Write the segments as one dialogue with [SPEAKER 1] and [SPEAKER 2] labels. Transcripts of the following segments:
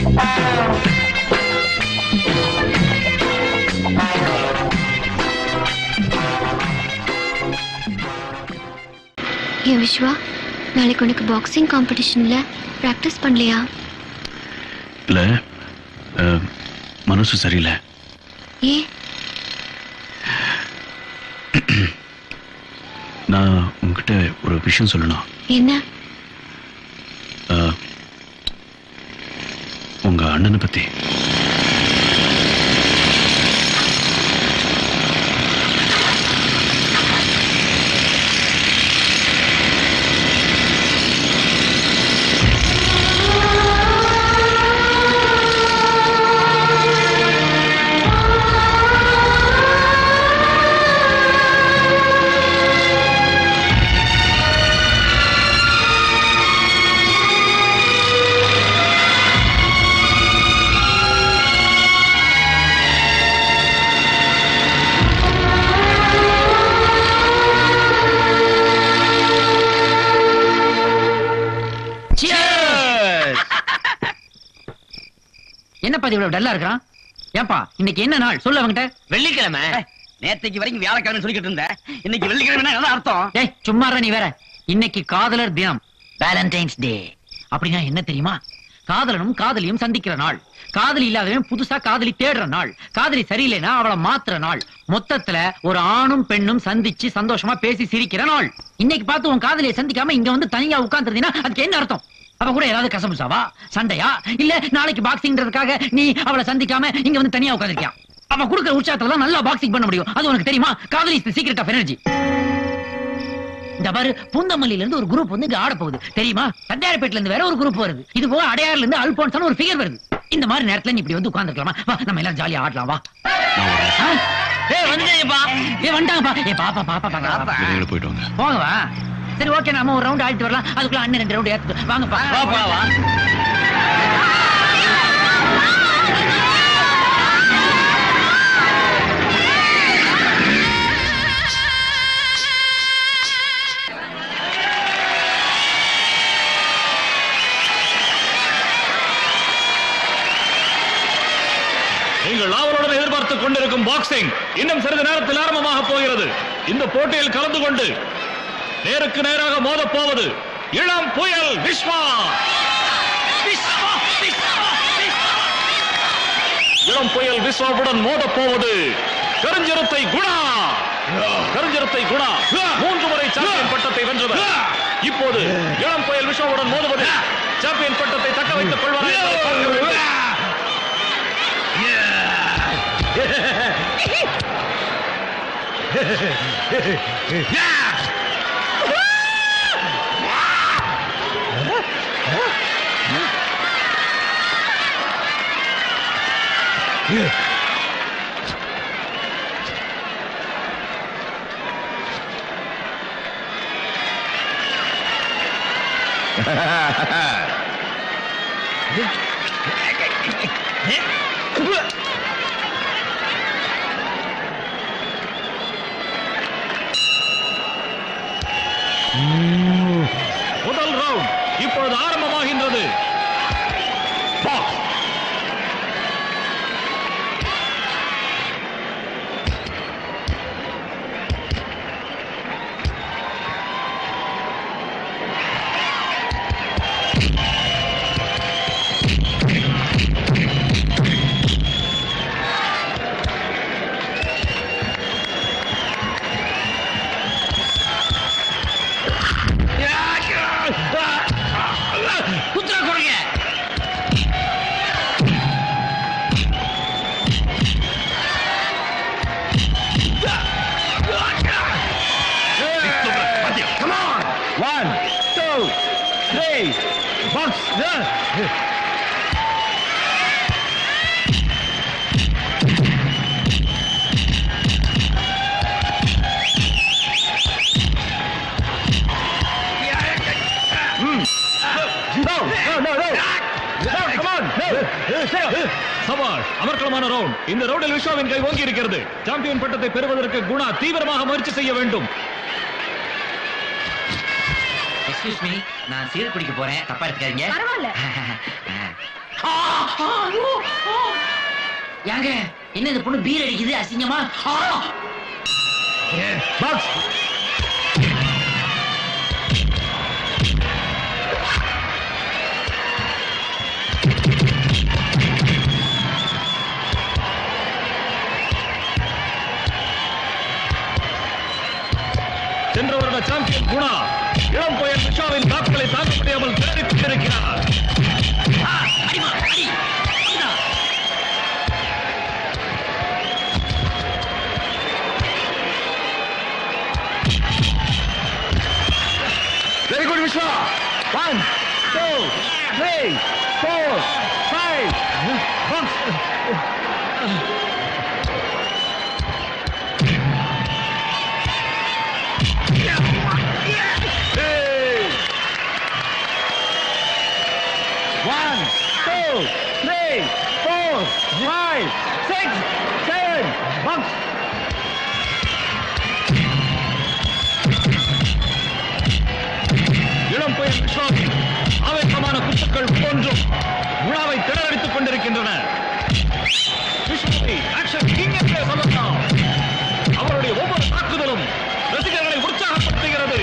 [SPEAKER 1] ஏன் விஸ்வா, நாளைக்கு உனக்கு பாக்ஸிங் காம்படிஷன்ல பிராக்டிஸ் பண்ணலையா?
[SPEAKER 2] இல்ல, மனசு சரியில்லை.
[SPEAKER 1] ஏன்?
[SPEAKER 2] நான் உங்ககிட்ட ஒரு விஷயம் சொல்லணும்.
[SPEAKER 1] என்ன?
[SPEAKER 2] உங்க அண்ணனை பத்தி.
[SPEAKER 3] என்னப்பா இவ்வளவு டல்லா இருக்கான்? ஏன்பா இன்னைக்கு என்ன நாள் சொல்ல அவங்கிட்ட?
[SPEAKER 4] வெள்ளிக்கிழமை. நேத்தைக்கு வரைக்கும் வியாழக்கிழமை சொல்லிக்கிட்டு இருந்த, இன்னைக்கு வெள்ளிக்கிழமை என்ன அர்த்தம்?
[SPEAKER 3] ஏய் சும்மா நீ வேற. இன்னைக்கு காதலர் தினம், வேலண்டைன்ஸ் டே. அப்படின்னா என்ன தெரியுமா? காதலனும் காதலியும் சந்திக்கிற நாள், காதலி இல்லாதவன் புதுசா காதலி தேடுற நாள், காதலி சரியில்லைன்னா அவளை மாத்துற நாள், மொத்தத்துல ஒரு ஆணும் பெண்ணும் சந்திச்சு சந்தோஷமா பேசி சிரிக்கிற நாள். இன்னைக்கு பார்த்து உன் காதலியை சந்திக்காம இங்க வந்து தனியா உட்கார்ந்துருந்தீங்கன்னா அதுக்கு என்ன அர்த்தம்? அவ கூட ஏதாவது கசமுசாவா, சண்டையா, இல்ல நாளைக்கு பாக்ஸிங்ன்றதுக்காக நீ அவளை சந்திக்காம இங்க வந்து தனியா உட்கார்ந்திருக்கியா? அவ கொடுக்கிற உற்சாகத்துல தான் நல்லா பாக்ஸிங் பண்ண முடியும். அது உனக்கு தெரியுமா? காதலி is the secret of energy. இந்த பாரு, பூந்தமல்லியில இருந்து ஒரு குரூப் வந்து இங்க ஆட போகுது தெரியுமா? தண்டையார்பேட்ல இருந்து வேற ஒரு குரூப் வருது. இது போக அடையாறுல இருந்து அல்போன்ஸ் ஒரு ஃபிகர் வருது. இந்த மாதிரி நேரத்துல நீ இப்படி வந்து உட்கார்ந்துக்கலாமா? வா, நம்ம எல்லாம் ஜாலியா ஆடலாம் வா.
[SPEAKER 4] ஏய் வந்துட்டேப்பா.
[SPEAKER 3] ஏய் வந்துட்டாங்கப்பா. ஏய் பாப்பா பாப்பா பாப்பா.
[SPEAKER 2] வெளியில போயிட்டு வாங்க.
[SPEAKER 3] போங்க வா. சரி ஓகே, நாம ஒரு ரவுண்ட் ஆடிட்டு வரலாம். அதுக்குள்ள அண்ணன் 2 ரவுண்ட் ஏத்து வாங்கப்பா.
[SPEAKER 4] வா வா வா.
[SPEAKER 5] நீங்கள் ஆவலுடன் எதிர்பார்த்துக் கொண்டிருக்கும் பாக்ஸிங் இன்னும் சிறிது நேரத்தில் ஆரம்பமாக போகிறது. இந்த போட்டியில் கலந்து கொண்டு நேருக்கு நேராக மோதப் போவது இளம் புயல் விஸ்வா. இளம் புயல் விஸ்வாவுடன் மோதப் போவது கருஞ்சிறுத்தை குணா. கருஞ்சிறுத்தை குணா 3 முறை சாம்பியன் பட்டத்தை வென்றவர். இப்போது இளம் புயல் விஸ்வாவுடன் மோதுவது சாம்பியன் பட்டத்தை தக்க வைத்துக் கொள்வார் என்பதை பார்க்க வேண்டும். முதல் ரவுண்ட் இப்பொழுது ஆரம்பமாகின்றது. பாக்ஸ்.
[SPEAKER 4] குத்துறா குறைங்க.
[SPEAKER 5] Come on. 1, 2, 3. Box. அமர்க்கலமான ரவுண்ட். இந்த ரவுண்டில் விஸ்வாவின் கை ஓங்கி இருக்கிறது. சாம்பியன் பட்டத்தை பெறுவதற்கு குணா தீவிரமாக முயற்சி செய்ய வேண்டும்.
[SPEAKER 3] எக்ஸ்கியூஸ் மீ, நான் சீர் குடிக்க போறேன், தப்பா எடுத்துக்காதீங்க.
[SPEAKER 6] பரவாயில்ல.
[SPEAKER 3] யாங்க என்ன இந்த பொண்ணு பீர் அடிக்குது அசிங்கமா?
[SPEAKER 5] பாக்ஸ் சென்ற வருட சாம்பியன் குணா இளம் புயல் விஷாவின் தாக்குதலை தாக்க முடியாமல் திணறிக் கொண்டிருக்கிறார். Very good, Vishwa. 1, 2, 3, 4, 5. Box. Hey. 1, 2, 3, 4, 5, 6, 7. Box. இளம் புயல் விஸ்வாவின் ஆவேசமான குத்துக்கள் போன்றும் உணாவை திணறடித்துக் கொண்டிருக்கின்றன. விஸ்வாவை ஆக்ஷன் கிங் என்றே சொல்லலாம். அவருடைய ஒவ்வொரு தாக்குதலும் ரசிகர்களை உற்சாகப்படுத்துகிறது.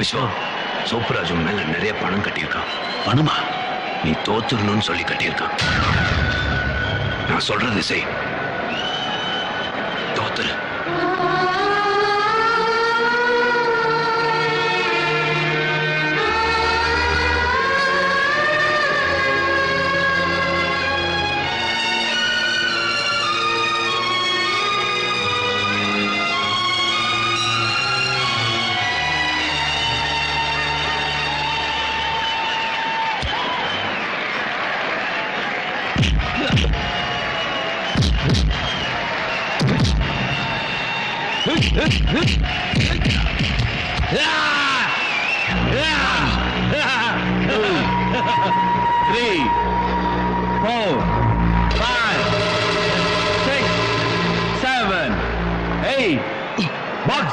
[SPEAKER 2] விஸ்வா, சோப்புராஜ் மேல நிறைய பணம் கட்டியிருக்கான். பணமா? நீ தோத்துடணும்னு சொல்லி கட்டியிருக்கான். நான் சொல்றது செய். தோத்துரு. Three, 4, 5, 6, 7, 8. Box.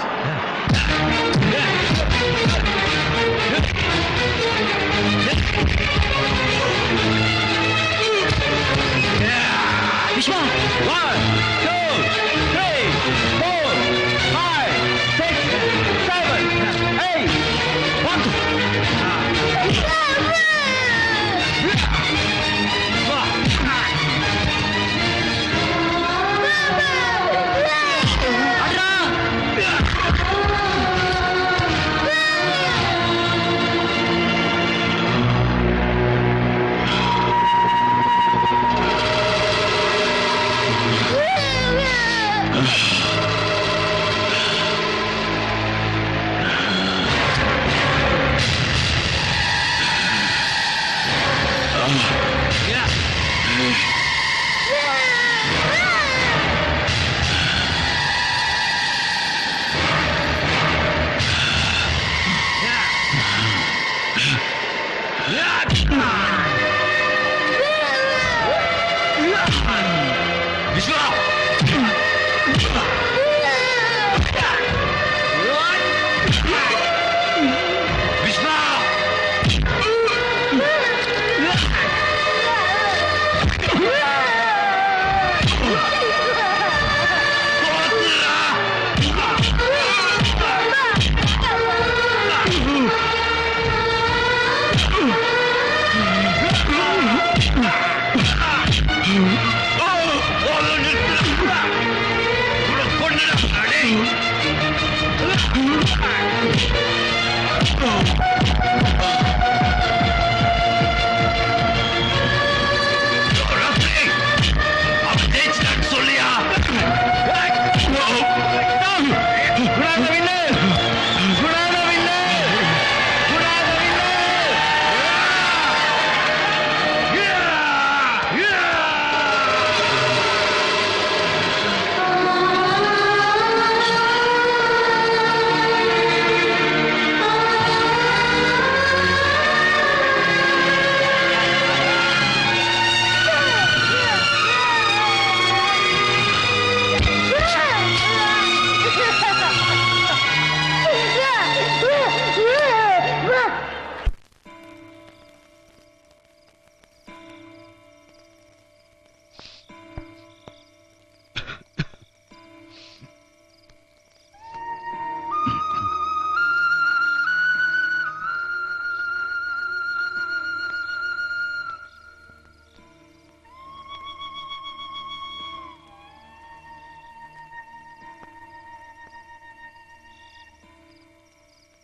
[SPEAKER 3] விஸ்வா
[SPEAKER 5] 1, 2, 3, 4, 5, 6, 7, 8. Box.
[SPEAKER 2] சொல்லியா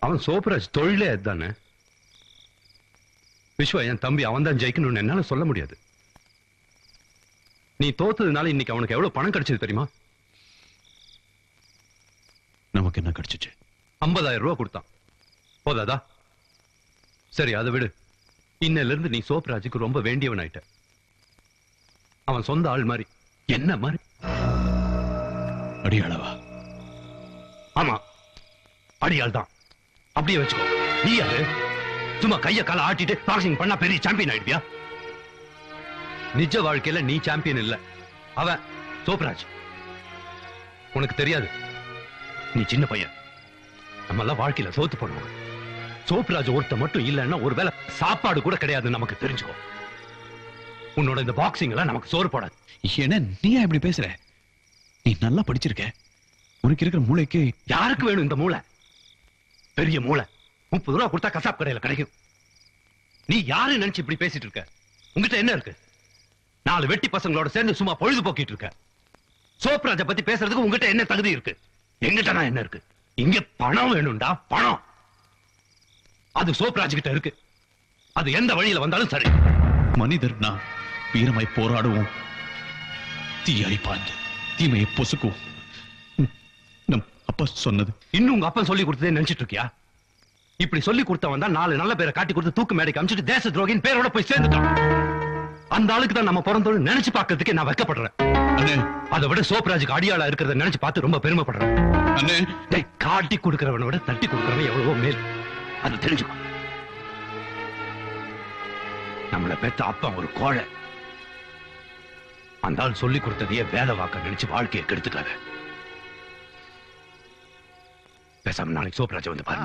[SPEAKER 2] அவன் சோப்ராஜ் தொழிலே அதுதானே. விஸ்வா என் தம்பி, அவன் தான் ஜெயிக்கணும்னு என்னால சொல்ல முடியாது. நீ தோத்ததுனால இன்னைக்கு அவனுக்கு எவ்வளவு பணம் கிடைச்சது தெரியுமா?
[SPEAKER 6] நமக்கு என்ன கிடைச்சிச்சு?
[SPEAKER 2] 50,000 ரூபாய் கொடுத்தான். போதாதா? சரி, அதை விடு. இன்னையில இருந்து நீ சோப்ராஜுக்கு ரொம்ப வேண்டியவன் ஆயிட்ட. அவன் சொந்த ஆள் மாதிரி, என்ன மாதிரி.
[SPEAKER 6] அடியாளவா?
[SPEAKER 2] ஆமா, அடியாள் தான். அப்படியே வச்சுக்கோ. நீ யாரு? சும்மா கைய கால ஆட்டிட்டு பாக்ஸிங் பண்ணா பெரிய சாம்பியன் ஆயிடுவியா? நிஜ வாழ்க்கையில நீ சாம்பியன் இல்ல, அவன் சோப்ராஜ். உனக்கு தெரியாது, நீ சின்ன பையன். நம்ம எல்லாம் வாழ்க்கையில தோத்து போடுவோம். சோப்ராஜ் ஒருத்த மட்டும் இல்லைன்னா ஒருவேளை சாப்பாடு கூட கிடையாது, நமக்கு தெரிஞ்சுக்கோ. உன்னோட இந்த பாக்ஸிங் எல்லாம் நமக்கு சோறு போடாது.
[SPEAKER 6] என்ன நீ இப்படி பேசுற? நீ நல்லா படிச்சிருக்க. உனக்கு இருக்கிற மூளைக்கு
[SPEAKER 2] யாருக்கு வேணும் இந்த மூளை? பெரிய மூளை 30 ரூபா கொடுத்தா கசாப் கடையில கிடைக்கும். நீ யாரு நினைச்சு இப்படி பேசிட்டு இருக்க? உங்ககிட்ட என்ன இருக்கு? 4 வெட்டி பசங்களோட சேர்ந்து சும்மா பொழுது போக்கிட்டு இருக்க. சோப்ராஜை பத்தி பேசுறதுக்கு உங்ககிட்ட என்ன தகுதி இருக்கு? எங்கிட்ட நான் என்ன இருக்கு? இங்க பணம் வேணும்டா, பணம். அது சோப்ராஜ் கிட்ட இருக்கு. அது எந்த வழியில வந்தாலும் சரி.
[SPEAKER 6] மனிதர் நாம் வீரமாய் போராடுவோம், தீயாய் பாய்ந்து தீமையை பொசுக்குவோம். நம் அப்பா சொன்னது
[SPEAKER 2] இன்னும் உங்க அப்பா சொல்லி கொடுத்ததே நினைச்சிட்டு இருக்கியா? இப்படி சொல்லி கொடுத்தவன் தான் 4 நல்ல பேரை காட்டி கொடுத்து தூக்கு மேடைக்கு அமிச்சிட்டு தேச துரோகின் பேரோட போய் சேர்ந்துட்டான். அந்த ஆளுக்கு தான் நம்ம பிறந்தோம் நினைச்சு பார்க்கறதுக்கு நான் வெட்கப்படுறேன். அதை விட சோப்ராஜுக்கு அடியாளா இருக்கிறத நினைச்சு பார்த்து ரொம்ப பெருமைப்படுறேன். காட்டி கொடுக்கிறவனை விட தட்டி கொடுக்கிறவன் எவ்வளவோ மேல், அது தெரிஞ்சுக்கோ. நம்மளை பெத்த அப்பா ஒரு கோழை. அந்த ஆள் சொல்லி கொடுத்ததையே வேலை வாக்க நினைச்சு வாழ்க்கையை கெடுத்துக்காத. பேசாம நாளைக்கு சோப்ராஜ் வந்து பாரு.